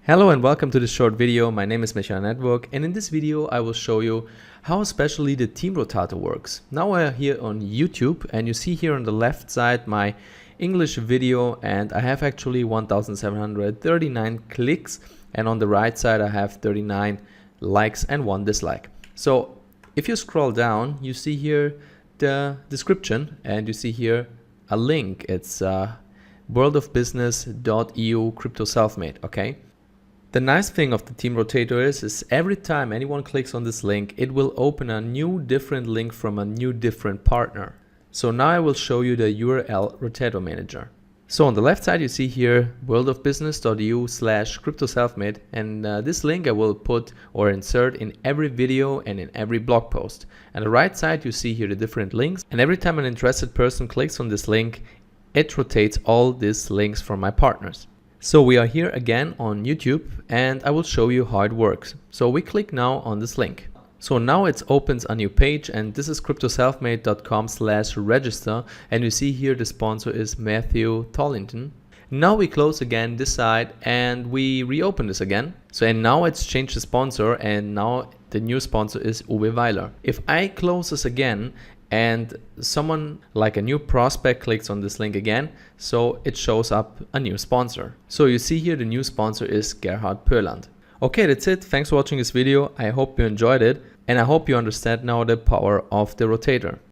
Hello and welcome to this short video. My name is Michael Network, and in this video I will show you how especially the Team Rotator works. Now we are here on YouTube, and you see here on the left side my English video, and I have actually 1739 clicks, and on the right side I have 39 likes and 1 dislike. So if you scroll down, you see here the description, and you see here a link. It's worldofbusiness.eu Cryptoselfmade. Okay. The nice thing of the Team Rotator is every time anyone clicks on this link, it will open a new different link from a new different partner. So now I will show you the URL Rotator Manager. So on the left side you see here worldofbusiness.eu/cryptoselfmade, and this link I will put or insert in every video and in every blog post. On the right side you see here the different links, and every time an interested person clicks on this link, it rotates all these links from my partners. So we are here again on YouTube, and I will show you how it works. So we click now on this link. So now it opens a new page, and this is cryptoselfmade.com/register, and you see here the sponsor is Matthew Tollington. Now we close again this side and we reopen this again. So and now it's changed the sponsor, and now the new sponsor is Uwe Weiler. If I close this again and someone like a new prospect clicks on this link again, so it shows up a new sponsor. So you see here the new sponsor is Gerhard Pöland. Okay, that's it. Thanks for watching this video. I hope you enjoyed it, and I hope you understand now the power of the rotator.